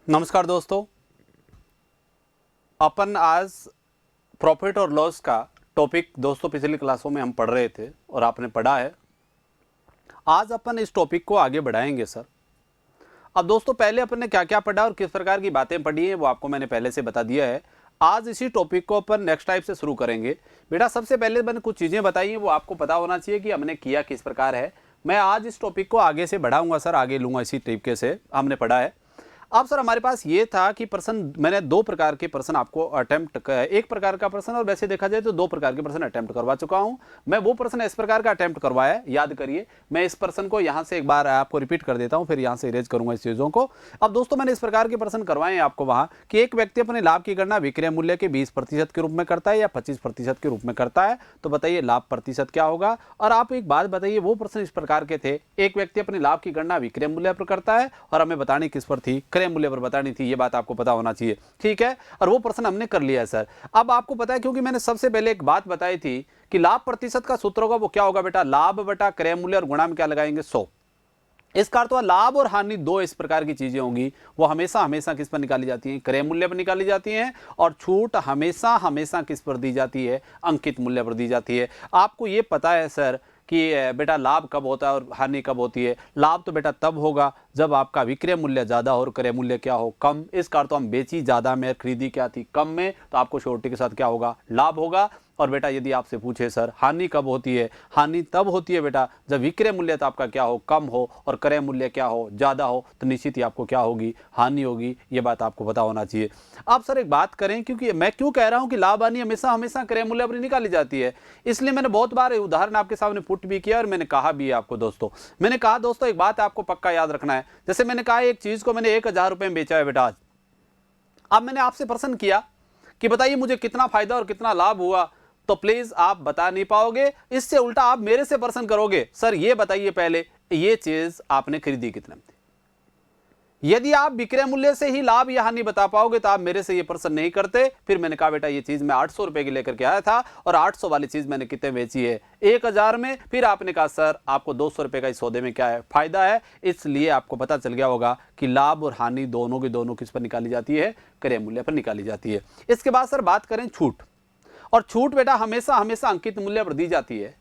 नमस्कार दोस्तों। अपन आज प्रॉफिट और लॉस का टॉपिक दोस्तों पिछली क्लासों में हम पढ़ रहे थे और आपने पढ़ा है। आज अपन इस टॉपिक को आगे बढ़ाएंगे सर। अब दोस्तों पहले अपन ने क्या क्या पढ़ा और किस प्रकार की बातें पढ़ी हैं वो आपको मैंने पहले से बता दिया है। आज इसी टॉपिक को अपन नेक्स्ट टाइप से शुरू करेंगे। बेटा सबसे पहले मैंने कुछ चीज़ें बताई हैं, वो आपको पता होना चाहिए कि हमने किया किस प्रकार है। मैं आज इस टॉपिक को आगे से बढ़ाऊंगा सर, आगे लूँगा इसी तरीके से हमने पढ़ा है। अब सर हमारे पास ये था कि प्रश्न, मैंने दो प्रकार के प्रश्न आपको एक प्रकार का प्रश्न और वैसे देखा जाए तो दो प्रकार के प्रश्न अटेम्प्ट करवा चुका हूं। मैं वो प्रश्न इस प्रकार का अटेम्प्ट करवाया है, याद करिए। मैं इस प्रश्न को यहां से एक बार आपको रिपीट कर देता हूं, फिर यहां से इरेज करूंगा इस चीजों को। अब दोस्तों मैंने इस प्रकार के प्रश्न करवाए हैं आपको वहां कि एक व्यक्ति अपने लाभ की गणना विक्रय मूल्य के 20% के रूप में करता है या 25% के रूप में करता है, तो बताइए लाभ प्रतिशत क्या होगा। और आप एक बात बताइए, वो प्रश्न इस प्रकार के थे, एक व्यक्ति अपने लाभ की गणना विक्रय मूल्य पर करता है और हमें बतानी किस पर थी, क्रय मूल्य पर बतानी थी। ये बात आपको पता होना चाहिए, ठीक है। और वो प्रश्न हमने कर लिया है सर। अब आपको पता है, क्योंकि मैंने सबसे पहले एक बात बताई थी कि लाभ प्रतिशत का सूत्र होगा वो क्या होगा बेटा, लाभ बटा क्रय मूल्य और गुणा में क्या लगाएंगे 100। इसका अर्थ हुआ लाभ और हानि दो इस प्रकार की चीजें होंगी, वो हमेशा हमेशा किस पर निकाली जाती हैं, क्रय मूल्य पर निकाली जाती हैं। और छूट हमेशा हमेशा किस पर दी जाती है, अंकित मूल्य पर दी जाती है। आपको ये पता है सर कि बेटा लाभ कब होता है और हानि कब होती है। लाभ तो बेटा तब होगा जब आपका विक्रय मूल्य ज्यादा हो और क्रय मूल्य क्या हो, कम। इसका अर्थ तो हम बेची ज्यादा में, खरीदी क्या थी, कम में, तो आपको श्योरिटी के साथ क्या होगा, लाभ होगा। और बेटा यदि आपसे पूछे सर हानि कब होती है, हानि तब होती है बेटा जब विक्रय मूल्य तो आपका क्या हो, कम हो, और क्रय मूल्य क्या हो, ज्यादा हो, तो निश्चित ही आपको क्या होगी, हानि होगी। ये बात आपको पता होना चाहिए। आप सर एक बात करें, क्योंकि मैं क्यों कह रहा हूं कि लाभ हानि हमेशा हमेशा क्रय मूल्य पर निकाली जाती है, इसलिए मैंने बहुत बार उदाहरण आपके सामने पुट भी किया और मैंने कहा भी है आपको दोस्तों। मैंने कहा दोस्तों एक बात आपको पक्का याद रखना है, जैसे मैंने कहा एक चीज को मैंने 1000 रुपए में बेचा है बेटा आज। अब मैंने आपसे प्रश्न किया कि बताइए मुझे कितना फायदा और कितना लाभ हुआ, तो प्लीज आप बता नहीं पाओगे। इससे उल्टा आप मेरे से प्रश्न करोगे, सर ये बताइए पहले ये चीज आपने खरीदी कितने में थी। यदि आप विक्रय मूल्य से ही लाभ या हानि बता पाओगे तो आप मेरे से ये प्रश्न नहीं करते। फिर मैंने कहा बेटा ये चीज मैं 800 रुपए की लेकर के आया था और 800 वाली चीज मैंने कितने बेची है, 1000 में। फिर आपने कहा सर आपको 200 रुपए का इस सौदे में क्या है, फायदा है। इसलिए आपको पता चल गया होगा कि लाभ और हानि दोनों की दोनों किस पर निकाली जाती है, क्रय मूल्य पर निकाली जाती है। इसके बाद सर बात करें छूट, और छूट बेटा हमेशा हमेशा अंकित मूल्य पर दी जाती है।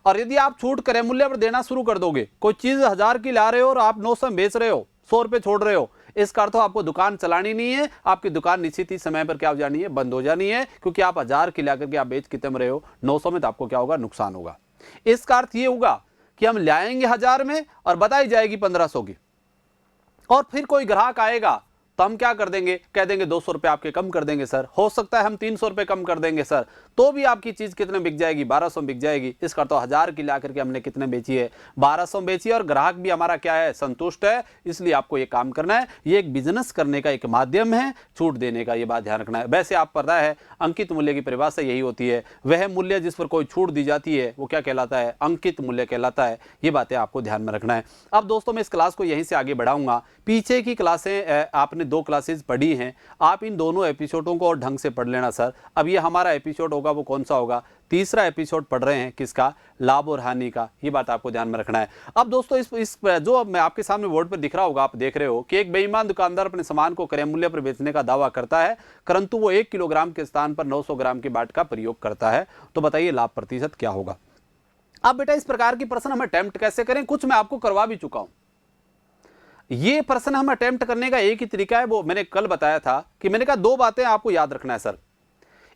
और यदि आप छूट क्रय मूल्य पर देना शुरू कर दोगे, कोई चीज 1000 की ला रहे हो और आप 900 में बेच रहे हो, 100 रुपए छोड़ रहे हो, इसका अर्थ आपको दुकान चलानी नहीं है, आपकी दुकान निश्चित ही समय पर क्या हो जानी है, बंद हो जानी है। क्योंकि आप 1000 की ला करके आप बेच कितने में रहे हो, 900 में, तो आपको क्या होगा, नुकसान होगा। इसका अर्थ ये होगा कि हम लाएंगे 1000 में और बताई जाएगी 1500 की, और फिर कोई ग्राहक आएगा तो हम क्या कर देंगे, कह देंगे 200 रुपए आपके कम कर देंगे सर, हो सकता है हम 300 रुपए कम कर देंगे सर, तो भी आपकी चीज कितने बिक जाएगी, 1200 बिक जाएगी। इसका तो 1000 की ला करके हमने कितने बेची है, 1200 बेची है, और ग्राहक भी हमारा क्या है, संतुष्ट है। इसलिए आपको ये काम करना है, ये एक बिजनेस करने का एक माध्यम है, छूट देने का, ये बात ध्यान रखना है। वैसे आप पता है अंकित मूल्य की परिभाषा यही होती है, वह मूल्य जिस पर कोई छूट दी जाती है वो क्या कहलाता है, अंकित मूल्य कहलाता है। ये बातें आपको ध्यान में रखना है। अब दोस्तों मैं इस क्लास को यहीं से आगे बढ़ाऊंगा। पीछे की क्लासें आपने 2 क्लासेस पढ़ी हैं, आप इन दोनों एपिसोडों को और ढंग से पढ़ लेना सर। अब ये हमारा एपिसोड होगा वो कौन सा होगा, तीसरा एपिसोड पढ़ रहे हैं, किसका, लाभ और हानि का। ये बात आपको ध्यान में रखना है। अब दोस्तों इस जो मैं आपके सामने बोर्ड पर दिख रहा होगा, आप देख रहे हो कि एक बेईमान दुकानदार अपने सामान को क्रय मूल्य पर बेचने का दावा करता है, परंतु वो 1 किलोग्राम के स्थान पर 900 ग्राम की बाट का प्रयोग करता है, तो बताइए लाभ प्रतिशत क्या होगा। अब बेटा इस प्रकार की प्रश्न हम अटेम्प्ट कैसे करें, कुछ मैं आपको करवा भी चुका हूं। ये प्रश्न हम अटेम्प्ट करने का एक ही तरीका है, वो मैंने कल बताया था कि मैंने कहा 2 बातें आपको याद रखना है सर।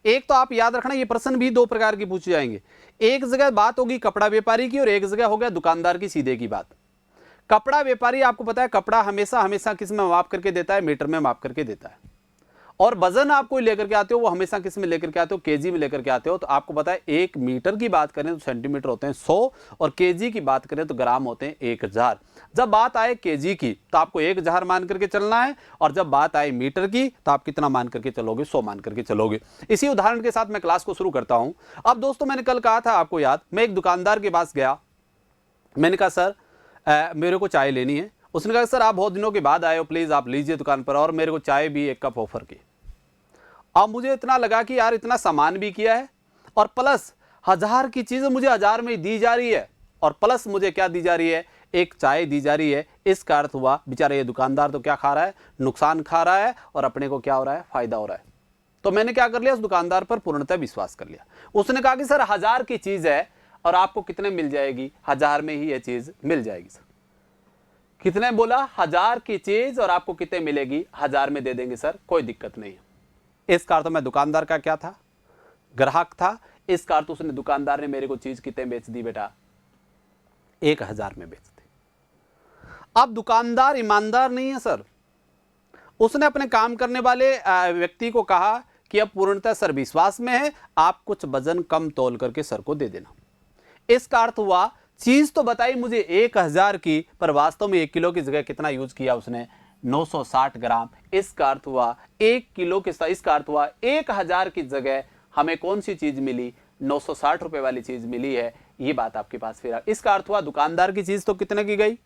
एक तो आप याद रखना, ये प्रश्न भी 2 प्रकार के पूछे जाएंगे। एक जगह बात होगी कपड़ा व्यापारी की और एक जगह हो गया दुकानदार की सीधे की बात। कपड़ा व्यापारी आपको पता है कपड़ा हमेशा हमेशा किस में माप करके देता है, मीटर में माप करके देता है। और वजन आप कोई लेकर के आते हो वो हमेशा किस में लेकर के आते हो, केजी में लेकर के आते हो। तो आपको पता है 1 मीटर की बात करें तो सेंटीमीटर होते हैं 100, और केजी की बात करें तो ग्राम होते हैं 1000। जब बात आए केजी की तो आपको 1000 मान करके चलना है, और जब बात आए मीटर की तो आप कितना मान करके चलोगे, 100 मान करके चलोगे। इसी उदाहरण के साथ मैं क्लास को शुरू करता हूं। अब दोस्तों मैंने कल कहा था आपको याद, मैं एक दुकानदार के पास गया, मैंने कहा सर मेरे को चाय लेनी है। उसने कहा सर आप बहुत दिनों के बाद आए हो, प्लीज आप लीजिए दुकान पर, और मेरे को चाय भी 1 कप ऑफर की। अब मुझे इतना लगा कि यार इतना सामान भी किया है, और प्लस 1000 की चीज मुझे 1000 में दी जा रही है, और प्लस मुझे क्या दी जा रही है, एक चाय दी जा रही है, इसका अर्थ हुआ बेचारा ये दुकानदार तो क्या खा रहा है, नुकसान खा रहा है और अपने को क्या हो रहा है, फायदा हो रहा है। तो मैंने क्या कर लिया, उस दुकानदार पर पूर्णतः विश्वास कर लिया। उसने कहा कि सर 1000 की चीज है और आपको कितने मिल जाएगी, 1000 में ही ये चीज मिल जाएगी। सर कितने बोला, 1000 की चीज और आपको कितने मिलेगी, 1000 में दे देंगे सर, कोई दिक्कत नहीं है। इसका अर्थ मैं दुकानदार का क्या था, ग्राहक था। इसका अर्थ उसने, दुकानदार ने मेरे को चीज कितने बेच दी बेटा, 1000 में बेच दी। अब दुकानदार ईमानदार नहीं है सर, उसने अपने काम करने वाले व्यक्ति को कहा कि अब पूर्णतः सर विश्वास में है, आप कुछ वजन कम तौल करके सर को दे देना। इसका अर्थ हुआ चीज तो बताई मुझे 1000 की, पर वास्तव में 1 किलो की जगह कितना यूज किया उसने, 960 ग्राम। इसका अर्थ हुआ 1 किलो के साथ, इसका अर्थ हुआ 1000 की जगह हमें कौन सी चीज मिली, 960 रुपए वाली चीज मिली है। ये बात आपके पास फिर इसका अर्थ हुआ दुकानदार की चीज तो कितने की गई,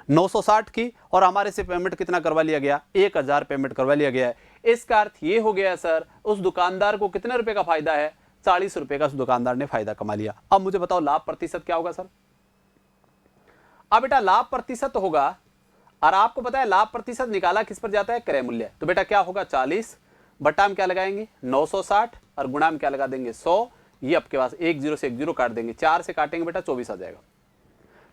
960 की, और हमारे से पेमेंट कितना करवा लिया गया, 1000 पेमेंट करवा लिया गया है। इसका अर्थ ये हो गया सर, उस दुकानदार को कितने रुपए का फायदा है, 40 रुपए का उस दुकानदार ने फायदा कमा लिया। अब मुझे बताओ लाभ प्रतिशत क्या होगा सर। अब बेटा लाभ प्रतिशत होगा, और आपको पता है लाभ प्रतिशत निकाला किस पर जाता है, क्रय मूल्य। तो बेटा क्या होगा, 40 बट्टा हम क्या लगाएंगे 960 और गुणा हम क्या लगा देंगे 100। ये आपके पास 1 0 से 1 0 काट देंगे, 4 से काटेंगे बेटा 24 आ जाएगा।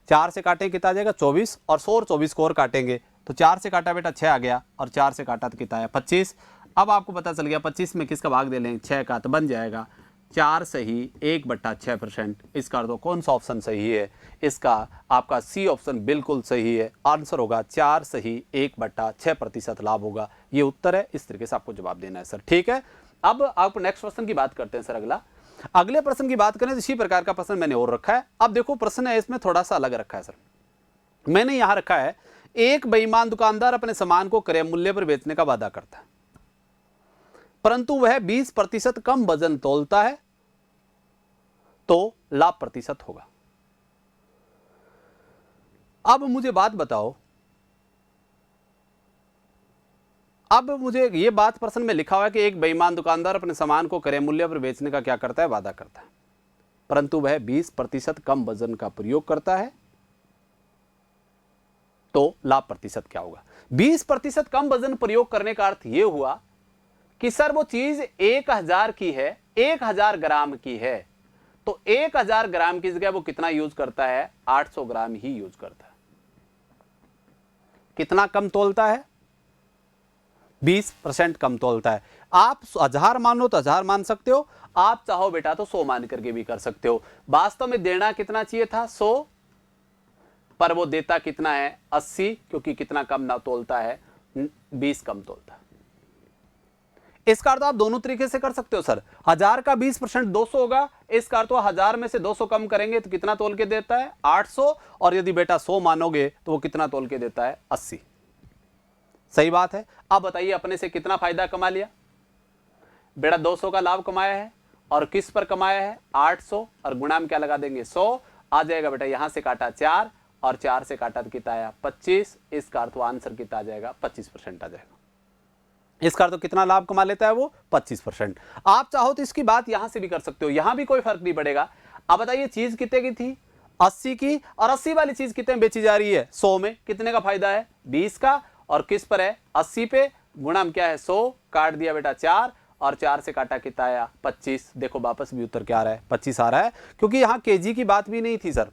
4 से काटेंगे कितना आ जाएगा 24, और 100 और 24 को और काटेंगे तो 4 से काटा बेटा 6 आ गया, और 4 से काटा तो कितना आया 25। अब आपको पता चल गया 25 में किसका भाग दे लेंगे, 6 का, तो बन जाएगा 4 सही 1/6%। इसका अर्थ कौन सा ऑप्शन सही है, इसका आपका सी ऑप्शन बिल्कुल सही है। आंसर होगा 4 सही 1/6% लाभ होगा। ये उत्तर है, इस तरीके से आपको जवाब देना है सर, ठीक है। अब आप नेक्स्ट प्रश्न की बात करते हैं सर। अगले प्रश्न की बात करें तो इसी प्रकार का प्रश्न मैंने और रखा है। अब देखो प्रश्न है इसमें थोड़ा सा अलग रखा है सर। मैंने यहां रखा है, एक बेईमान दुकानदार अपने सामान को क्रय मूल्य पर बेचने का वादा करता है, परंतु वह 20% कम वजन तोलता है, तो लाभ प्रतिशत होगा। अब मुझे बात बताओ, अब मुझे ये बात प्रश्न में लिखा हुआ है कि एक बेईमान दुकानदार अपने सामान को क्रय मूल्य पर बेचने का क्या करता है, वादा करता है, परंतु वह 20% कम वजन का प्रयोग करता है, तो लाभ प्रतिशत क्या होगा। 20% कम वजन प्रयोग करने का अर्थ यह हुआ कि सर वो चीज 1000 की है, 1000 ग्राम की है, तो 1000 ग्राम की जगह वो कितना यूज करता है, 800 ग्राम ही यूज करता है। कितना कम तोलता है, 20% कम तोलता है। आप 1000 मानो तो 1000 मान सकते हो, आप चाहो बेटा तो 100 मान करके भी कर सकते हो। वास्तव में देना कितना चाहिए था 100, पर वो देता कितना है 80, क्योंकि कितना कम ना तोलता है, 20 कम तोलता है। इसका अर्थ आप दोनों तरीके से कर सकते हो सर। 1000 का 20% 200 होगा, इसका अर्थ 1000 में से 200 कम करेंगे तो कितना तोल के देता है 800, और यदि बेटा 100 मानोगे तो वो कितना तोल के देता है 80। सही बात है। अब बताइए अपने से कितना फायदा कमा लिया बेटा, 200 का लाभ कमाया है, और किस पर कमाया है 800, और गुणा में क्या लगा देंगे 100 आ जाएगा बेटा। यहां से काटा 4 और 4 से काटा तो कितना आया 25। इसका अर्थ आंसर कितना आ जाएगा 25% आ जाएगा। इसका अर्थ कितना लाभ कमा लेता है वो 25%। आप चाहो तो इसकी बात यहां से भी कर सकते हो, यहां भी कोई फर्क नहीं पड़ेगा। अब बताइए चीज कितने की थी 80 की, और 80 वाली चीज कितने में बेची जा रही है 100 में, कितने का फायदा है 20 का, और किस पर है 80 पे, गुणा में क्या है 100, काट दिया बेटा 4 और 4 से काटा कितना आया 25। देखो वापस भी उत्तर क्या आ रहा है 25 आ रहा है, क्योंकि यहां केजी की बात भी नहीं थी सर।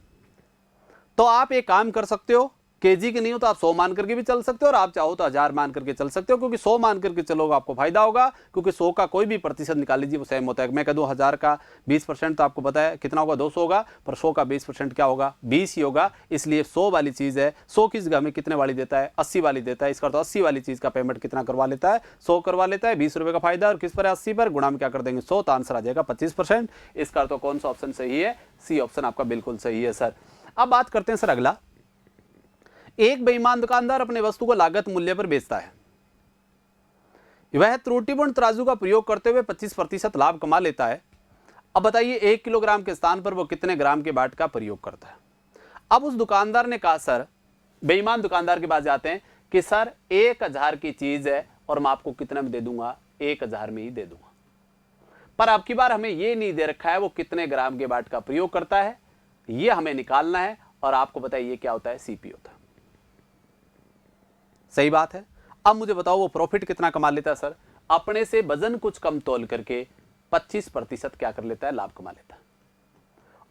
तो आप एक काम कर सकते हो, केजी की नहीं हो तो आप 100 मान करके भी चल सकते हो, और आप चाहो तो 1000 मान करके चल सकते हो, क्योंकि 100 मान करके चलोगे आपको फायदा होगा, क्योंकि 100 का कोई भी प्रतिशत निकाल लीजिए वो सेम होता है। मैं कह दूं 1000 का 20% तो आपको पता है कितना होगा 200 होगा, पर 100 का 20% क्या होगा 20 ही होगा। इसलिए 100 वाली चीज है, 100 की जगह में कितने वाली देता है 80 वाली देता है। इसका तो 80 वाली चीज का पेमेंट कितना करवा लेता है 100 करवा लेता है, 20 रुपए का फायदा, और किस पर है 80 पर, गुणा में क्या कर देंगे 100, तो आंसर आ जाएगा 25%। इसका तो कौन सा ऑप्शन सही है, सी ऑप्शन आपका बिल्कुल सही है सर। अब बात करते हैं सर अगला, एक बेईमान दुकानदार अपने वस्तु को लागत मूल्य पर बेचता है, वह त्रुटिपूर्ण तराजू का प्रयोग करते हुए 25% लाभ कमा लेता है। अब बताइए 1 किलोग्राम के स्थान पर वो कितने ग्राम के बाट का प्रयोग करता है। अब उस दुकानदार ने कहा सर, बेईमान दुकानदार के पास जाते हैं कि सर 1000 की चीज है और मैं आपको कितने में दे दूंगा 1000 में ही दे दूंगा, पर अब की बार हमें यह नहीं दे रखा है वो कितने ग्राम के बाट का प्रयोग करता है, ये हमें निकालना है। और आपको बताइए ये क्या होता है, सीपी होता है। सही बात है। अब मुझे बताओ वो प्रॉफिट कितना कमा लेता है सर, अपने से वजन कुछ कम तोल करके 25% क्या कर लेता है, लाभ कमा लेता है।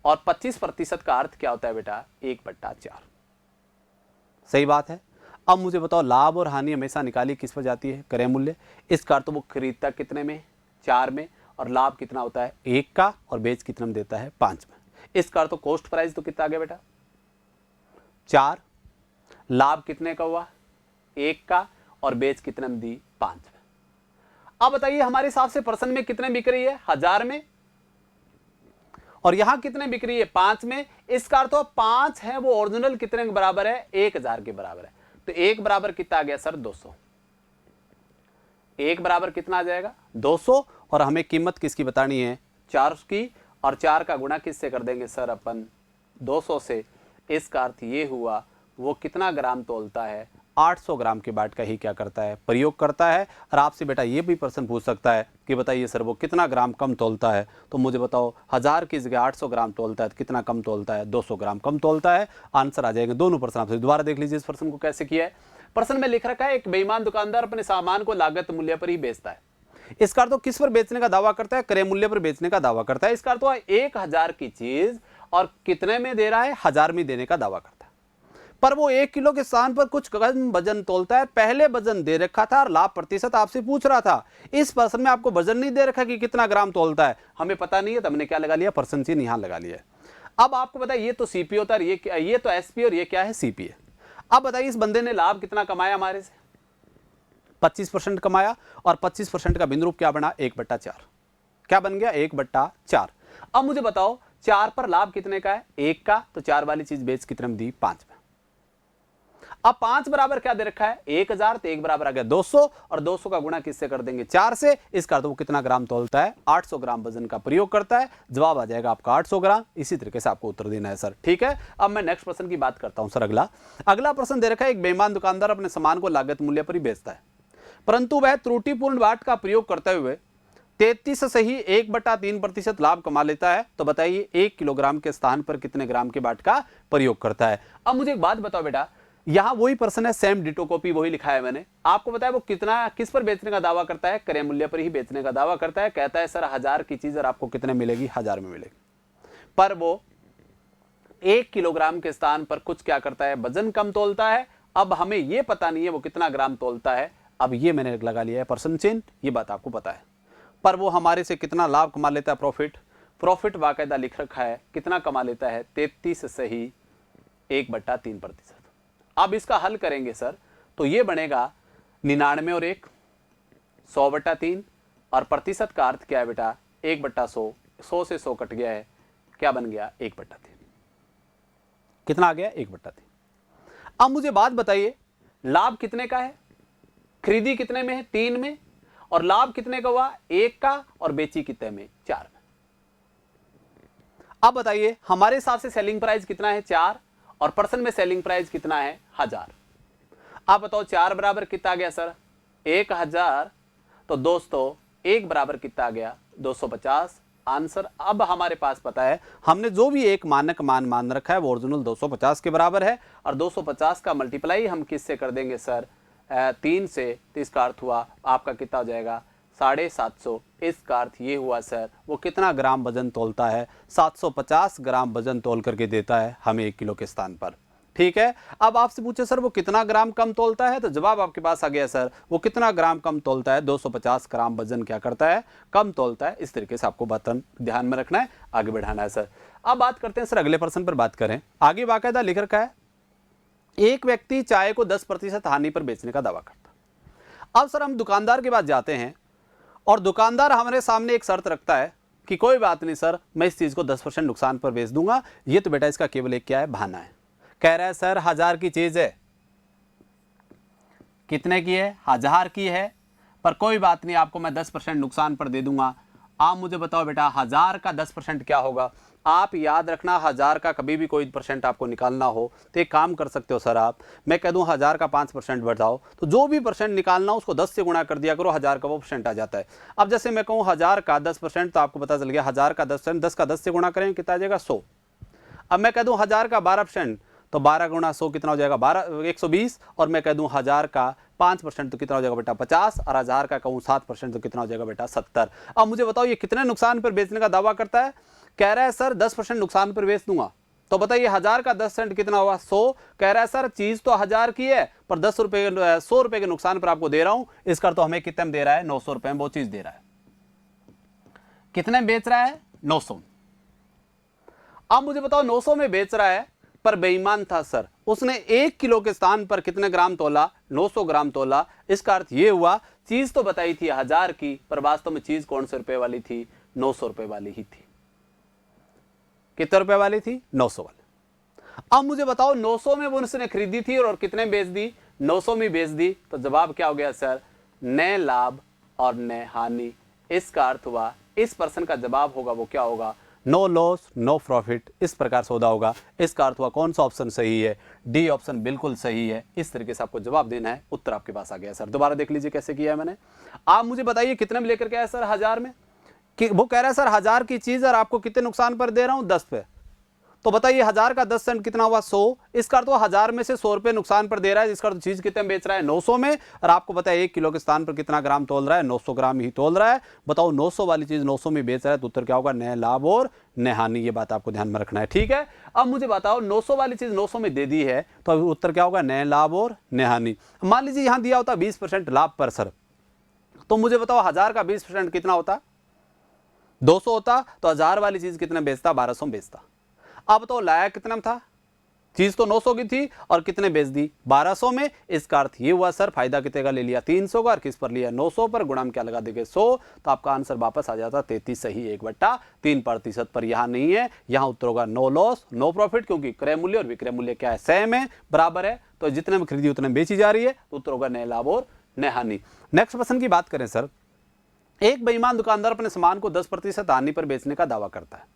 और 25% का अर्थ क्या होता है बेटा, 1/4। सही बात है। अब मुझे बताओ लाभ और हानि हमेशा निकाली किस पर जाती है, क्रय मूल्य। इसका अर्थ वो खरीदता कितने में, 4 में, और लाभ कितना होता है 1 का, और बेच कितना में देता है 5 में। इसका अर्थ कॉस्ट प्राइस तो कितना आ गया बेटा 4, लाभ कितने का हुआ 1 का, और बेच कितने में दी 5 में। अब बताइए हमारे हिसाब से पर्सन में कितने बिक रही है, 1000 में, और यहां कितने बिक रही है 5 में। इसका अर्थ 5 है वो ओरिजिनल कितने के बराबर है, 1000 के बराबर है। तो 1 बराबर कितना आ गया सर 200। 1 बराबर कितना आ जाएगा 200, और हमें कीमत किसकी बतानी है 4 की, और 4 का गुणा किससे कर देंगे सर अपन 200 से। इसका अर्थ ये हुआ वो कितना ग्राम तोलता है, 800 ग्राम के बाट का ही क्या करता है, प्रयोग करता है। और आपसे बेटा ये भी प्रश्न पूछ सकता है कि बताइए सर वो कितना ग्राम कम तोलता है, तो मुझे बताओ 1000 की जगह 800 ग्राम तोलता है तो कितना कम तोलता है, 200 ग्राम कम तोलता है। आंसर आ जाएगा दोनों प्रश्न। आपसे दोबारा देख लीजिए इस प्रश्न को कैसे किया है। प्रश्न में लिख रखा है एक बेईमान दुकानदार अपने सामान को लागत मूल्य पर ही बेचता है। इसका अर्थ किस पर बेचने का दावा करता है, क्रय मूल्य पर बेचने का दावा करता है। इसका अर्थ 1000 की चीज और कितने में दे रहा है, 1000 में देने का दावा करता है। पर वो 1 किलो के स्थान पर कुछ कम वजन तोलता है। पहले वजन दे रखा था और लाभ प्रतिशत आपसे पूछ रहा था। इस प्रश्न में आपको वजन नहीं दे रखा कि कितना ग्राम तोलता है, हमें पता नहीं है, तो हमने क्या लगा लिया, पर्सन चिन्ह यहां लगा लिया। अब आपको बताइए ये तो सीपी होता है, ये तो एसपी और ये क्या है, सीपी है। अब बताइए इस बंदे ने लाभ कितना कमाया हमारे से, 25% कमाया, और 25% का बिंदु रूप क्या बना 1/4। क्या बन गया 1/4। अब मुझे बताओ 4 पर लाभ कितने का है, 1 का, तो 4 वाली चीज बेच कितने में दी 5 में। अब 5 बराबर क्या दे रखा है 1000, तो 1 बराबर आ गया 200, और 200 का गुणा किससे कर देंगे 4 से। इसका अर्थ वो कितना ग्राम तोलता है, 800 ग्राम वजन का प्रयोग करता है। जवाब आ जाएगा आपका 800 ग्राम। इसी तरीके से आपको उत्तर देना है सर, ठीक है। अब मैं नेक्स्ट प्रश्न की बात करता हूं सर। अगला प्रश्न दे रखा है एक बेईमान दुकानदार अपने सामान को लागत मूल्य पर ही बेचता है, परंतु वह त्रुटिपूर्ण बाट का प्रयोग करते हुए 33 से ही 1/3% लाभ कमा लेता है। तो बताइए 1 किलोग्राम के स्थान पर कितने ग्राम के बाट का प्रयोग करता है। अब मुझे एक बात बताओ बेटा, यहां वही पर्सन है, सेम डिटो कॉपी वही लिखा है मैंने। आपको बताया वो कितना किस पर बेचने का दावा करता है, क्रय मूल्य पर ही बेचने का दावा करता है। कहता है सर 1000 की चीज और आपको कितने मिलेगी, 1000 में मिलेगी। पर वो 1 किलोग्राम के स्थान पर कुछ क्या करता है, वजन कम तोलता है। अब हमें यह पता नहीं है वो कितना ग्राम तोलता है। अब ये मैंने लगा लिया है पर्सन चिन्ह, ये बात आपको पता है। पर वो हमारे से कितना लाभ कमा लेता है, प्रॉफिट बाकायदा लिख रखा है, कितना कमा लेता है 33 से ही 1/3%। अब इसका हल करेंगे सर तो ये बनेगा 99 और 1 100/3, और प्रतिशत का अर्थ क्या है बेटा 1/100, 100 से 100 कट गया है, क्या बन गया 1/3। कितना आ गया 1/3। अब मुझे बात बताइए लाभ कितने का है, खरीदी कितने में है 3 में, और लाभ कितने का हुआ 1 का, और बेची कितने में 4 में। अब बताइए हमारे हिसाब से सेलिंग प्राइस कितना है 4, और पर्सन में सेलिंग प्राइस कितना है 1000। आप बताओ 4 बराबर कितना आ गया सर 1000, तो दोस्तों 1 बराबर कितना आ गया 250। आंसर अब हमारे पास पता है, हमने जो भी एक मानक मान रखा है वो ओरिजिनल 250 के बराबर है, और 250 का मल्टीप्लाई हम किससे कर देंगे सर 3 से, तो इसका अर्थ हुआ आपका कितना हो जाएगा 750। इसका अर्थ ये हुआ सर वो कितना ग्राम वजन तोलता है, 750 ग्राम वजन तोल करके देता है हमें 1 किलो के स्थान पर, ठीक है। अब आपसे पूछे सर वो कितना ग्राम कम तोलता है, तो जवाब आपके पास आ गया सर वो कितना ग्राम कम तोलता है, 250 ग्राम वजन क्या करता है कम तोलता है। इस तरीके से आपको बात ध्यान में रखना है, आगे बढ़ाना है सर। अब बात करते हैं सर अगले प्रश्न पर बात करें। आगे बाकायदा लिख रखा है एक व्यक्ति चाय को 10% हानि पर बेचने का दावा करता है। अब सर हम दुकानदार के पास जाते हैं और दुकानदार हमारे सामने एक शर्त रखता है कि कोई बात नहीं सर मैं इस चीज को 10% नुकसान पर बेच दूंगा। ये तो बेटा इसका केवल एक क्या है बहाना है। कह रहा है सर 1000 की चीज है, कितने की है 1000 की है, पर कोई बात नहीं आपको मैं 10% नुकसान पर दे दूंगा। आप मुझे बताओ बेटा 1000 का 10% क्या होगा। आप याद रखना 1000 का कभी भी कोई परसेंट आपको निकालना हो तो एक काम कर सकते हो सर आप, मैं कह दूं 1000 का 5% बढ़ाओ तो जो भी परसेंट निकालना हो उसको 10 से गुणा कर दिया करो, 1000 का वो परसेंट आ जाता है। अब जैसे मैं कहूँ 1000 का 10% तो आपको पता चल गया 1000 का 10%, 10 का 10 से गुणा करें कितना आ जाएगा 100। अब मैं कह दूं 1000 का 12%, तो 12 गुणा 100 कितना हो जाएगा 120, और मैं कह दूं 1000 का 5% तो कितना हो जाएगा बेटा 50, और 1000 का कहूं 7% तो कितना हो जाएगा बेटा 70। अब मुझे बताओ ये कितने नुकसान पर बेचने का दावा करता है? कह रहा है सर 10% नुकसान पर बेच दूंगा। तो बताइए 1000 का 10% कितना हुआ 100। कह रहा है सर चीज तो 1000 की है पर 100 रुपए के नुकसान पर आपको दे रहा हूं, इसका तो हमें कितने में दे रहा है 900 रुपए में वो चीज दे रहा है। कितने में बेच रहा है 900। अब मुझे बताओ 900 में बेच रहा है पर बेईमान था सर, उसने 1 किलो के स्थान पर कितने ग्राम तोला 900 ग्राम तोला। इसका अर्थ यह हुआ चीज तो बताई थी 1000 की पर वास्तव में चीज कौन से रुपए वाली थी 900 रुपए वाली ही थी। कितने रुपए वाली थी 900 वाली। अब मुझे बताओ 900 में वो उसने खरीदी थी और कितने बेच दी 900 में बेच दी। तो जवाब क्या हो गया सर न लाभ और न हानि। इसका अर्थ हुआ इस पर्सन का जवाब होगा वो क्या होगा नो लॉस नो प्रॉफिट। इस प्रकार सौदा होगा। इसका अर्थ हुआ कौन सा ऑप्शन सही है? डी ऑप्शन बिल्कुल सही है। इस तरीके से आपको जवाब देना है। उत्तर आपके पास आ गया सर। दोबारा देख लीजिए कैसे किया है मैंने। आप मुझे बताइए कितने में लेकर के आया सर 1000 में कि वो कह रहा है सर 1000 की चीज और आपको कितने नुकसान पर दे रहा हूं 10 पे। तो बताइए 1000 का 10 सेंट कितना हुआ 100। इसका अर्थ 1000 में से 100 रुपए नुकसान पर दे रहा है, जिसका अर्थ चीज कितने में बेच रहा है 900 में। और आपको पता है 1 किलो के स्थान पर कितना ग्राम तोल रहा है 900 ग्राम ही तोल रहा है। बताओ 900 वाली चीज 900 में बेच रहा है तो उत्तर क्या होगा न लाभ और न हानि। ये बात आपको ध्यान में रखना है। ठीक है। अब मुझे बताओ 900 वाली चीज 900 में दे दी है तो अब उत्तर क्या होगा न लाभ और न हानि। मान लीजिए यहां दिया होता 20% लाभ पर सर, तो मुझे बताओ 1000 का 20% कितना होता 200 होता। तो 1000 वाली चीज कितने बेचता 1200 बेचता। अब तो लाया कितना था चीज तो 900 की थी और कितने बेच दी 1200 में। इसका अर्थ ये हुआ सर फायदा कितने का ले लिया 300 का और किस पर लिया 900 पर। गुणाम क्या लगा देंगे 100। तो आपका आंसर वापस आ जाता 33 सही 1/3% पर। यहां नहीं है, यहां उत्तर होगा नो लॉस नो प्रॉफिट, क्योंकि क्रय मूल्य और विक्रय मूल्य क्या है सेम है बराबर है। तो जितने में खरीदी उतने में बेची जा रही है तो उत्तर होगा न लाभ और न हानि। नेक्स्ट प्रश्न की बात करें सर, एक बेईमान दुकानदार अपने सामान को 10% हानि पर बेचने का दावा करता है।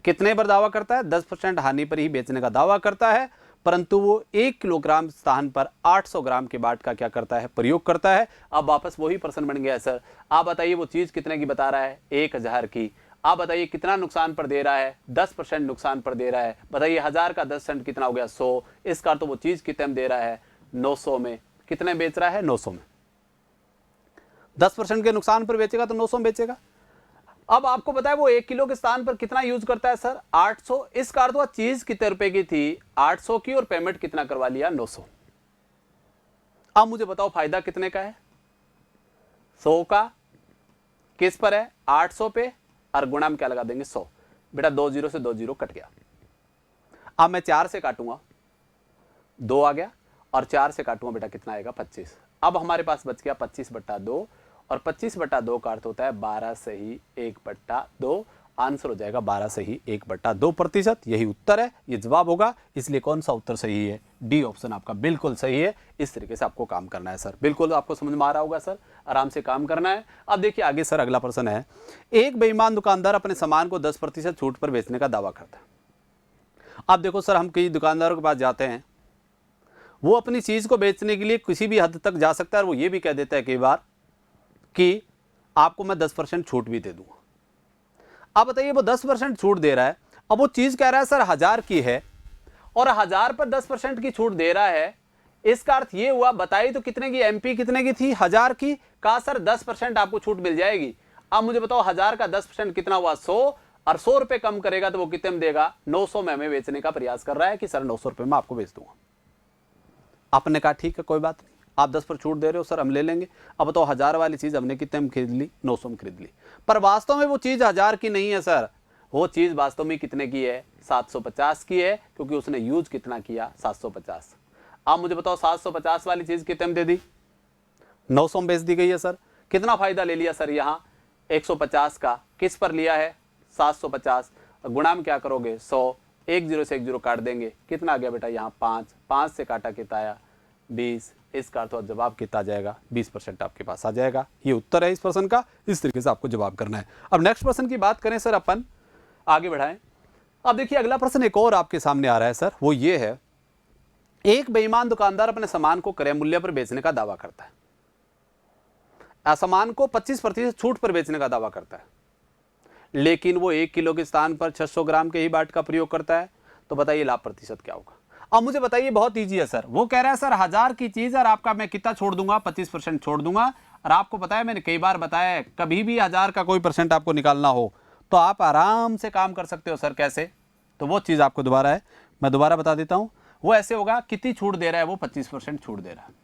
कितने पर दावा करता है 10% हानि पर ही बेचने का दावा करता है, परंतु वो 1 किलोग्राम स्थान पर 800 ग्राम के बाट का क्या करता है प्रयोग करता है। अब वापस वही प्रश्न बन गया है सर। आप बताइए वो चीज कितने की बता रहा है 1000 की। आप बताइए कितना नुकसान पर दे रहा है 10% नुकसान पर दे रहा है। बताइए 1000 का 10% कितना हो गया 100। इसका तो वो चीज कितने में दे रहा है 900 में। कितने बेच रहा है 900 में। 10% के नुकसान पर बेचेगा तो 900 में बेचेगा। अब आपको पता है वो 1 किलो के स्थान पर कितना यूज करता है सर 800। इसका अर्थ हुआ चीज कितने रुपए की थी 800 की और पेमेंट कितना करवा लिया 900। अब मुझे बताओ फायदा कितने का है 100 का। किस पर है 800 पे और गुणा में क्या लगा देंगे 100। बेटा 2 0 से 2 0 कट गया। अब मैं 4 से काटूंगा 2 आ गया और 4 से काटूंगा बेटा कितना आएगा 25। अब हमारे पास बच गया 25/2 और 25/2 का अर्थ होता है 12 सही 1/2। आंसर हो जाएगा 12 सही 1/2%। यही उत्तर है, ये जवाब होगा। इसलिए कौन सा उत्तर सही है डी ऑप्शन आपका बिल्कुल सही है। इस तरीके से आपको काम करना है सर। बिल्कुल आपको समझ में आ रहा होगा सर, आराम से काम करना है। अब देखिए आगे सर अगला प्रश्न है, एक बेईमान दुकानदार अपने सामान को 10% छूट पर बेचने का दावा करता है। अब देखो सर हम कई दुकानदारों के पास जाते हैं, वो अपनी चीज को बेचने के लिए किसी भी हद तक जा सकता है और वो ये भी कह देता है कई बार कि आपको मैं 10% छूट भी दे दूंगा। अब बताइए वो 10% छूट दे रहा है। अब वो चीज कह रहा है सर 1000 की है और 1000 पर 10% की छूट दे रहा है। इसका अर्थ ये हुआ बताइए तो कितने की एमपी कितने की थी 1000 की। कहा सर 10% आपको छूट मिल जाएगी। अब मुझे बताओ 1000 का 10% कितना हुआ 100 और 100 रुपए कम करेगा तो वो कितने में देगा 900 में हमें बेचने का प्रयास कर रहा है कि सर 900 रुपए में आपको बेच दूंगा। आपने कहा ठीक है कोई बात नहीं, आप 10 पर छूट दे रहे हो सर हम ले लेंगे। अब तो 1000 वाली चीज हमने कितने में खरीद ली 900 में खरीद ली, पर वास्तव में वो चीज 1000 की नहीं है सर। वो चीज वास्तव में कितने की है 750 की है, क्योंकि उसने यूज कितना किया 750। आप मुझे बताओ 750 वाली चीज कितने में दे दी 900 में बेच दी गई है सर। कितना फायदा ले लिया सर यहाँ 150 का। किस पर लिया है 750। गुणा में क्या करोगे 100। 1 0 से 1 0 काट देंगे कितना आ गया बेटा यहाँ 5। 5 से काटा कितना आया 20। इसका अर्थ जवाब कितना आ जाएगा 20% आपके पास आ जाएगा। ये उत्तर है इस प्रश्न का। इस तरीके से आपको जवाब करना है। अब नेक्स्ट प्रश्न की बात करें सर, अपन आगे बढ़ाएं। अब देखिए अगला प्रश्न एक और आपके सामने आ रहा है सर, वो ये है, एक बेईमान दुकानदार अपने सामान को क्रय मूल्य पर बेचने का दावा करता है। सामान को 25% छूट पर बेचने का दावा करता है, लेकिन वो 1 किलो के स्थान पर 600 ग्राम के ही बाट का प्रयोग करता है, तो बताइए लाभ प्रतिशत क्या होगा। अब मुझे बताइए, बहुत ईजी है सर। वो कह रहा है सर 1000 की चीज और आपका मैं कितना छोड़ दूंगा, 25% छोड़ दूंगा। और आपको पता है, मैंने कई बार बताया है, कभी भी 1000 का कोई परसेंट आपको निकालना हो तो आप आराम से काम कर सकते हो सर। कैसे? तो वो चीज आपको दोबारा है, मैं दोबारा बता देता हूं। वो ऐसे होगा, कितनी छूट दे रहा है वो, 25% छूट दे रहा है।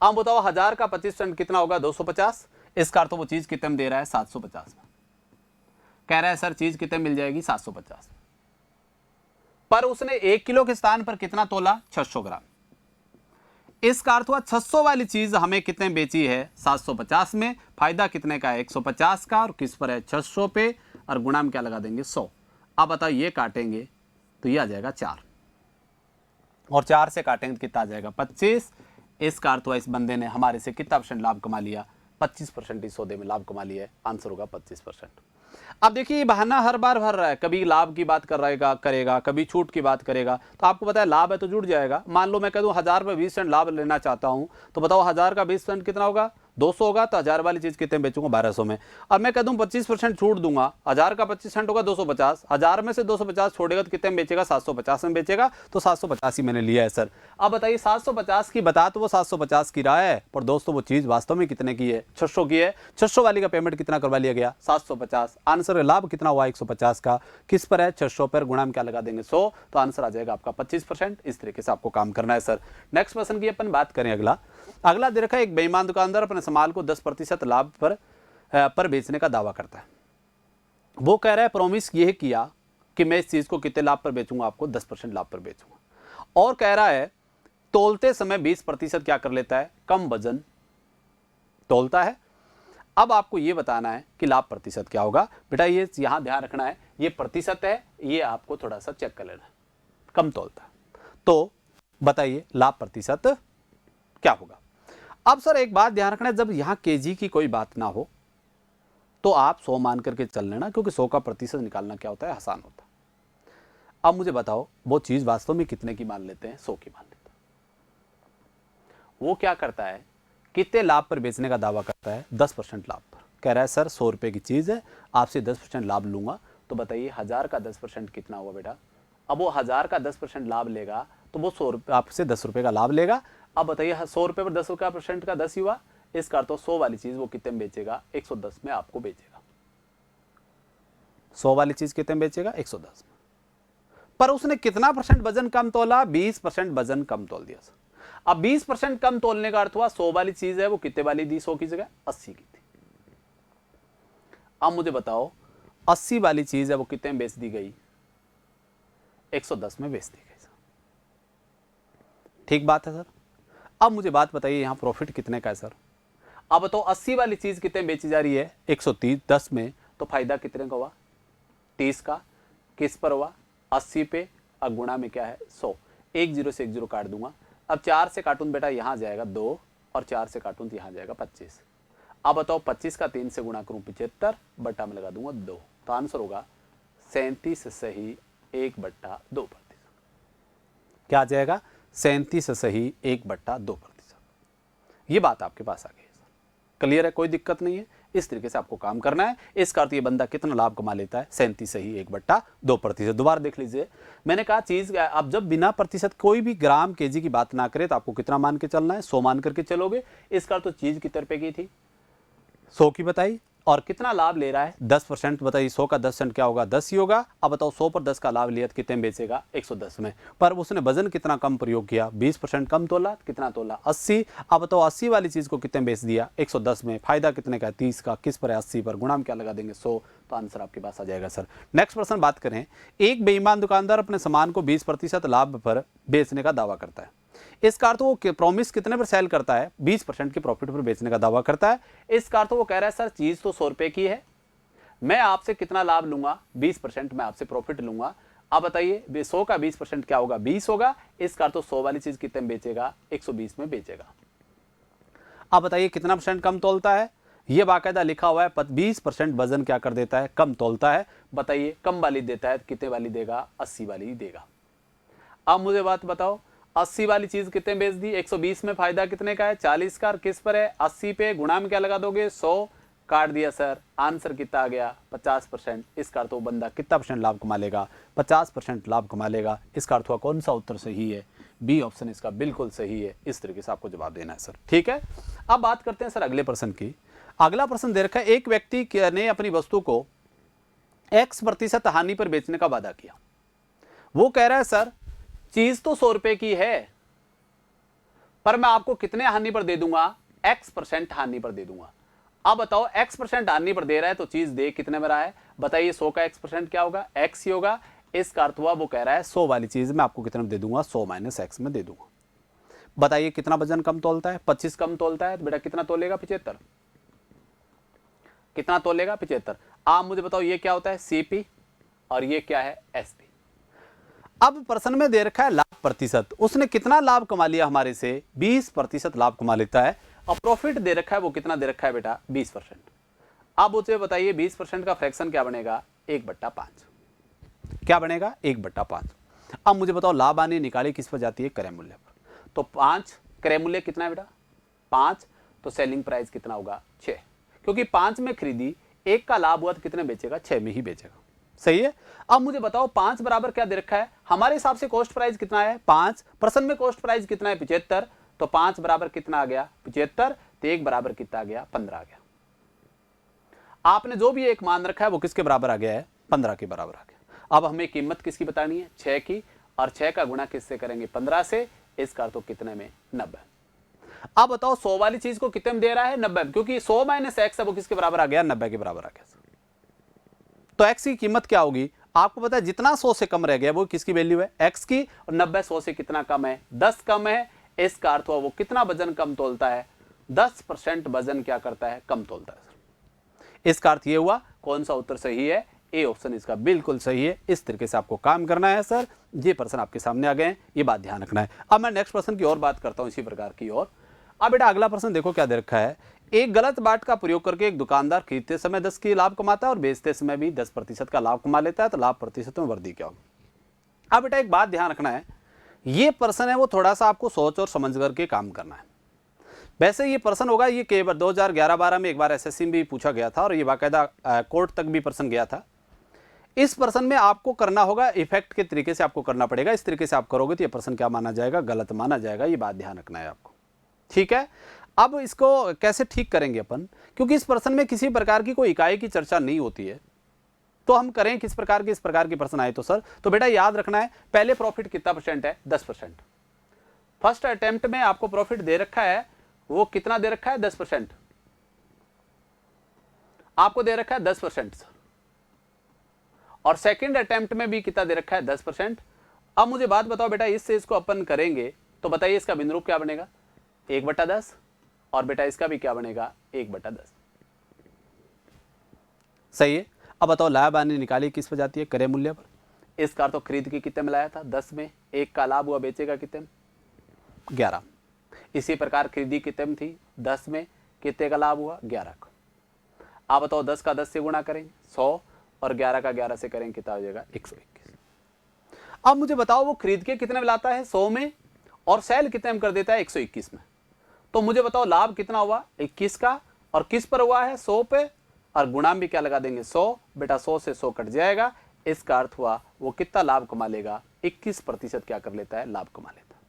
अब बताओ 1000 का 25% कितना होगा, 250। इसका अर्थ वो चीज कितने में दे रहा है, 750 में। कह रहा है सर चीज कितने मिल जाएगी, 750। पर उसने 1 किलो के स्थान पर कितना तोला, 600 ग्राम। इसका अर्थ हुआ 600 वाली चीज हमें कितने बेची है, 750 में। फायदा कितने का है, 150 का। और किस पर है, 600 पे। और गुणा में क्या लगा देंगे, 100। अब बताओ ये काटेंगे तो ये आ जाएगा 4, और 4 से काटेंगे तो कितना आ जाएगा, 25। इसका अर्थ हुआ इस बंदे ने हमारे से कितना परसेंट लाभ कमा लिया, 25% इस सौदे में लाभ कमा लिया है। आंसर होगा 25%। अब देखिए ये बहाना हर बार भर रहा है, कभी लाभ की बात करेगा, कभी छूट की बात करेगा। तो आपको पता है लाभ है तो जुड़ जाएगा। मान लो मैं कह दूं 1000 पे 20% लाभ लेना चाहता हूं, तो बताओ 1000 का 20% कितना होगा, 200 होगा। तो 1000 वाली चीज कितने में बेचूंगा, 1200 में। अब मैं कह दूं 25% छूट दूंगा, 1000 का 25% होगा 250। 1000 में से 250 छोड़ेगा तो कितने में बेचेगा, 750 में बेचेगा। तो 750 ही मैंने लिया है सर। अब बताइए 750 की बता तो वो 750 की रहा है, पर दोस्तों वो चीज वास्तव में कितने की है, 600 की है। 600 वाली का पेमेंट कितना करवा लिया गया, 750। आंसर लाभ कितना हुआ, 150 का। किस पर है, 600 पर। गुणा में क्या लगा देंगे, 100। तो आंसर आ जाएगा आपका 25%। इस तरीके से आपको काम करना है सर। नेक्स्ट क्वेश्चन की अपन बात करें। अगला दे रखा है, एक बेईमान दुकानदार अपने सामान को 10% लाभ पर बेचने का दावा करता है। वो कह रहा है प्रॉमिस यह किया कि मैं इस चीज को कितने लाभ पर बेचूंगा, आपको 10% लाभ पर बेचूंगा। और कह रहा है तोलते समय 20% क्या कर लेता है, कम वजन तोलता है। अब आपको यह बताना है कि लाभ प्रतिशत क्या होगा। बेटा ये यहां ध्यान रखना है, ये प्रतिशत है, ये आपको थोड़ा सा चेक कर लेना है। कम तोलता है तो बताइए लाभ प्रतिशत क्या होगा। अब सर एक बात ध्यान रखना है, जब यहां केजी की कोई बात ना हो तो आप 100 मान करके चल लेना, क्योंकि 100 का प्रतिशत निकालना क्या होता है, आसान होता है। अब मुझे बताओ वो चीज वास्तव में कितने की मान लेते हैं, 100 की मान लेते हैं। वो क्या करता है, कितने लाभ पर बेचने का दावा करता है, 10% लाभ पर। कह रहा है सर 100 रुपए की चीज है, आपसे 10% लाभ लूंगा। तो बताइए 1000 का 10% कितना हुआ बेटा। अब वो 1000 का 10% लाभ लेगा तो वो 100 रुपये आपसे 10 रुपए का लाभ लेगा। अब बताइए 100 रुपए पर 10 का परसेंट का 10 ही हुआ। इसका अर्थ 100 वाली चीज वो कितने में बेचेगा, 110 में आपको बेचेगा। 100 वाली चीज कितने में बेचेगा, 110 में। पर उसने कितना परसेंट वजन कम तोला, 20% वजन कम तोल दिया सर। अब 20% कम तोलने का अर्थ हुआ 100 वाली चीज है वो कितने वाली दी, 100 की जगह 80 की थी। अब मुझे बताओ 80 वाली चीज है वो कितने में बेच दी गई, 110 में बेच दी गई सर। ठीक बात है सर। अब मुझे बात बताइए यहां प्रॉफिट कितने का है सर। अब बताओ 80 वाली चीज कितने बेची जा रही है, 130 10 में। तो फायदा कितने का हुआ, 30 का। किस पर हुआ, 80 पे। अब गुणा में क्या है, 100। 1 0 से 1 0 काट दूंगा। अब 4 से काटूं बेटा यहां जाएगा 2, और 4 से काटूं तो यहां जाएगा 25। अब बताओ 25 का 3 से गुणा करूं 75, बट्टा में लगा दूंगा 2। तो आंसर होगा 37 सही 1/2%। क्या आ जाएगा, 37 सही 1/2%। ये बात आपके पास आ गई है सर। क्लियर है, कोई दिक्कत नहीं है। इस तरीके से आपको काम करना है। इसका अर्थ ये बंदा कितना लाभ कमा लेता है, 37 सही 1/2%। दोबारा देख लीजिए, मैंने कहा चीज आप जब बिना प्रतिशत कोई भी ग्राम केजी की बात ना करें तो आपको कितना मान के चलना है, 100 मान करके चलोगे। इसका अर्थ तो चीज कितने रुपए की थी, 100 की बताई, और कितना लाभ ले रहा है, 10%। बताइए 100 का 10% क्या होगा, 10 ही होगा। अब बताओ 100 पर 10 का लाभ लिया तो कितने में बेचेगा, 110 में। पर उसने वजन कितना कम प्रयोग किया, 20% कम तोला। कितना तोला, 80। अब बताओ 80 वाली चीज को कितने में बेच दिया, 110 में। फायदा कितने का है, 30 का। किस पर है, 80 पर। गुणा में क्या लगा देंगे, 100। तो आंसर आपके पास आ जाएगा सर। नेक्स्ट प्रश्न बात करें, एक बेईमान दुकानदार अपने सामान को 20% लाभ पर बेचने का दावा करता है। इसका अर्थ वो प्रॉमिस कितने पर सेल करता है, 20% के प्रॉफिट पर बेचने का दावा करता है। इसका अर्थ वो कह रहा है सर चीज तो 100 रुपए की है, मैं आपसे कितना लाभ लूंगा, 20% मैं आपसे प्रॉफिट लूंगा। अब बताइए 100 का 20% क्या होगा, 20 होगा। इसका अर्थ 100 वाली चीज कितने में बेचेगा, 120 में बेचेगा। अब बताइए कितना परसेंट कम तोलता है, ये बाकायदा लिखा हुआ है। 20% वजन क्या कर देता है, कम तोलता है। बताइए कम वाली देता है, कितने वाली देगा, 80 वाली ही देगा। अब मुझे बात बताओ 80 वाली चीज कितने बेच दी, 120 में। फायदा कितने का है, 40 का। किस पर है, 80 पे। गुणा में क्या लगा दोगे, 100। काट दिया सर, आंसर कितना आ गया 50%। इसका अर्थ वो बंदा कितना परसेंट लाभ कमा लेगा, 50% लाभ कमा लेगा। इसका अर्थ हुआ कौन सा उत्तर सही है, बी ऑप्शन इसका बिल्कुल सही है। इस तरीके से आपको जवाब देना है सर, ठीक है। अब बात करते हैं सर अगले प्रश्न की। अगला प्रश्न दे रखा है, एक व्यक्ति ने अपनी वस्तु को X% हानि पर बेचने का वादा किया। वो कह रहा है सर चीज तो 100 रुपए की है, पर मैं आपको कितने हानि पर दे दूंगा, X% हानि पर दे दूंगा। अब बताओ X% हानि पर दे रहा है तो चीज दे कितने में रहा है, बताइए 100 का X% क्या होगा, X ही होगा। इसका अर्थ हुआ वो कह रहा है 100 वाली चीज मैं आपको कितने में दे दूंगा, 100 - X में दे दूंगा। बताइए कितना वजन कम तोलता है, 25 कम तोलता है, तो बेटा कितना तोलेगा, 75। कितना तोलेगा, 75। आप मुझे बताओ ये क्या होता है, CP, और ये क्या है, SP। अब प्रश्न में दे रखा है लाभ प्रतिशत, उसने कितना लाभ कमा लिया हमारे से, 20% लाभ कमा लेता है। और प्रॉफिट दे रखा है वो कितना दे रखा है बेटा, 20%। अब उसे बताइए 20% का फ्रैक्शन क्या बनेगा, 1/5। क्या बनेगा, 1/5। अब मुझे बताओ लाभ हानि निकाली किस पर जाती है, क्रय मूल्य पर। तो 5, क्रय मूल्य कितना है बेटा, 5, तो सेलिंग प्राइस कितना होगा, 6। क्योंकि 5 में खरीदी, 1 का लाभ हुआ तो कितने बेचेगा, 6 में ही बेचेगा। सही है। अब मुझे बताओ 5 बराबर क्या दे रखा है, हमारे हिसाब से कॉस्ट प्राइस कितना है, 5, प्रश्न में कॉस्ट प्राइस कितना है, 75। तो 5 बराबर कितना आ गया, 75, तो 1 बराबर कितना आ गया, 15 आ गया। आपने जो भी एक मान रखा है वो किसके बराबर आ गया है, 15 के बराबर आ गया। अब हमें कीमत किसकी बतानी है, 6 की, और 6 का गुणा किससे करेंगे, 15 से। इसका तो कितने में, 90। अब बताओ 100 वाली चीज को कितने में दे रहा है, 90, क्योंकि 100 - X है वो किसके बराबर आ गया, 90 के बराबर आ गया। तो X की कीमत क्या होगी, आपको पता है जितना 100 से कम रह गया वो किसकी वैल्यू है, X की, और 90 100 से कितना कम है, 10 कम है। इसका अर्थ हुआ वो कितना वजन कम तोलता है, 10% वजन क्या करता है, कम तोलता है। इसका अर्थ ये हुआ कौन सा उत्तर सही है, ए ऑप्शन इसका बिल्कुल सही है। इस तरीके से आपको काम करना है सर। ये प्रश्न आपके सामने आ गए हैं, ये बात ध्यान रखना है। अब मैं नेक्स्ट प्रश्न की और बात करता हूं इसी प्रकार की और। अब बेटा अगला प्रश्न देखो क्या दे रखा है, एक गलत बाट का प्रयोग करके एक दुकानदार खरीदते समय 10 की लाभ कमाता है और बेचते समय भी 10% का लाभ कमा लेता है, तो लाभ प्रतिशत में वृद्धि क्या होगी। अब बेटा एक बात ध्यान रखना है, ये प्रश्न है वो थोड़ा सा आपको सोच और समझ करके काम करना है। वैसे ये प्रश्न होगा, ये केवल 2011-12 में एक बार SSC में भी पूछा गया था और ये बाकायदा कोर्ट तक भी प्रश्न गया था। इस प्रश्न में आपको करना होगा इफेक्ट के तरीके से आपको करना पड़ेगा। इस तरीके से आप करोगे तो ये प्रश्न क्या माना जाएगा, गलत माना जाएगा। ये बात ध्यान रखना है आपको, ठीक है। अब इसको कैसे ठीक करेंगे अपन, क्योंकि इस प्रश्न में किसी प्रकार की कोई इकाई की चर्चा नहीं होती है, तो हम करें किस प्रकार के, इस प्रकार के प्रश्न आए तो सर, तो बेटा याद रखना है पहले प्रॉफिट कितना परसेंट है, 10%। फर्स्ट अटेम्प्ट में आपको प्रॉफिट दे रखा है, वो कितना दे रखा है, 10%। आपको दे रखा है 10% सर। और सेकंड अटेम्प्ट में भी कितना दे रखा है, 10%। अब मुझे बात बताओ बेटा, इससे इसको अपन करेंगे तो बताइए इसका बिंदु रूप क्या बनेगा, 1/10, और बेटा इसका भी क्या बनेगा, 1/10। सही है। अब बताओ लाभ हानि निकाली किस पर जाती है, क्रय मूल्य पर। इसका तो खरीद के कितने में लाया था, 10 में, 1 का लाभ हुआ, बेचेगा कितने में, 11। इसी प्रकार खरीदी कितने में थी, 10 में, कितने का लाभ हुआ, 11 का। आप बताओ 10 का 10 से गुणा करेंगे 100, और 11 का 11 से करेंगे कितना हो जाएगा, 121। अब मुझे बताओ वो खरीद के कितने में लाता है, 100 में, और सेल कितने में कर देता है, 121 में। तो मुझे बताओ लाभ कितना हुआ, 21 का, और किस पर हुआ है, 100 पे, और गुणा भी क्या लगा देंगे, 100। बेटा 100 से 100 कट जाएगा। इसका अर्थ हुआ वो कितना लाभ कमा लेगा, 21% क्या कर लेता है, लाभ कमा लेता है।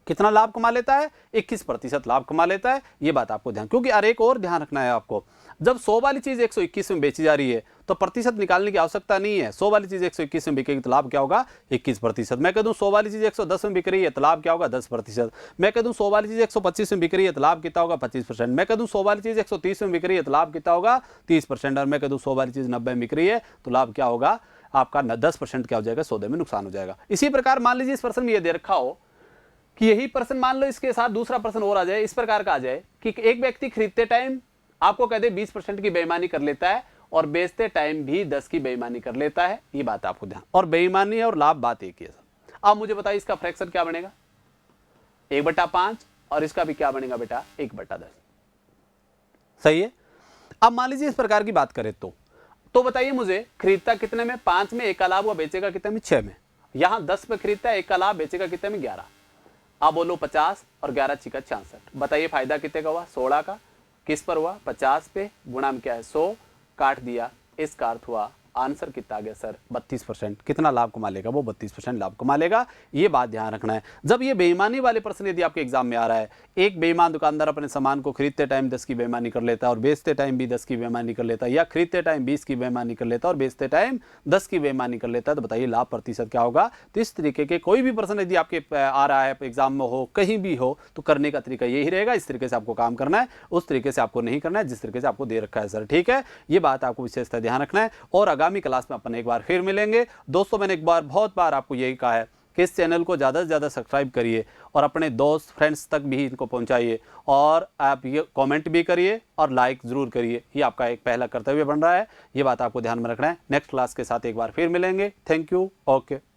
कितना लाभ कमा लेता है, 21% लाभ कमा लेता है। ये बात आपको ध्यान, क्योंकि अरे एक और ध्यान रखना है आपको, जब 100 वाली चीज 121 में बेची जा रही है तो प्रतिशत निकालने की आवश्यकता नहीं है। 100 वाली चीज 121 में बिकेगी तो लाभ क्या होगा, 21%। मैं कह दूं 100 वाली चीज 110 में बिक रही है तो लाभ क्या होगा, 10%। मैं कह दूं 100 वाली चीज 125 में बिक रही है तो लाभ कितना होगा, 25%। मैं कह दूं 100 वाली चीज 130 में बिक रही है तो लाभ कितना होगा, 30%। और मैं कह दूं 100 वाली चीज 90 में बिक रही है तो लाभ क्या होगा, आपका 10% क्या हो जाएगा, सौदे में नुकसान हो जाएगा। इसी प्रकार मान लीजिए इस प्रश्न में यह दे रखा हो कि यही प्रश्न मान लो इसके साथ दूसरा प्रश्न और आ जाए, इस प्रकार का आ जाए कि एक व्यक्ति खरीदते टाइम आपको कहते 20% की बेईमानी कर लेता है और बेचते टाइम भी 10 की बेईमानी कर लेता है। ये बात आपको ध्यान, और बेईमानी और लाभ बात एक ही है। अब मुझे बताइए इसका फ्रैक्शन क्या बनेगा, 1/5, और इसका भी क्या बनेगा बेटा, 1/10। सही है। अब मान लीजिए इस प्रकार की बात करें तो बताइए मुझे खरीदता कितने में, 5 में, 1 का लाभ हुआ, बेचेगा कितने में, 6 में। यहां 10 पे खरीदता है, 1 का लाभ, बेचेगा कितने में, 11। अब बोलो 50 और 11 × 66, बताइए फायदा कितने का हुआ, 16 का। किस पर हुआ, 50 पे, गुणा में क्या है 100, काट दिया, इसका अर्थ हुआ आंसर कितना आ गया सर 32%। कितना लाभ कमा लेगा वो, 32% लाभ कमा लेगा। ये बात ध्यान रखना है। जब ये बेईमानी वाले प्रश्न यदि आपके एग्जाम में आ रहा है, एक बेईमान दुकानदार अपने सामान को खरीदते टाइम 10 की बेईमानी कर लेता है और बेचते टाइम भी 10 की बेईमानी कर लेता है, या खरीदते टाइम 20 की बेईमानी कर लेता है और बेचते टाइम 10 की बेईमानी कर लेता है, तो बताइए लाभ प्रतिशत क्या होगा। तो इस तरीके के कोई भी प्रश्न यदि आपके आ रहा है एग्जाम में हो, कहीं भी हो, तो करने का तरीका यही रहेगा। इस तरीके से आपको काम करना है, उस तरीके से आपको नहीं करना है जिस तरीके से आपको दे रखा है सर। ठीक है, ये बात आपको विशेषतः ध्यान रखना है। और आगामी क्लास में अपन एक बार फिर मिलेंगे दोस्तों। मैंने एक बार बहुत बार आपको यही कहा है कि इस चैनल को ज़्यादा से ज़्यादा सब्सक्राइब करिए और अपने दोस्त फ्रेंड्स तक भी इनको पहुंचाइए, और आप ये कमेंट भी करिए और लाइक ज़रूर करिए। ये आपका एक पहला कर्तव्य बन रहा है। ये बात आपको ध्यान में रखना है। नेक्स्ट क्लास के साथ एक बार फिर मिलेंगे। Thank you. ओके।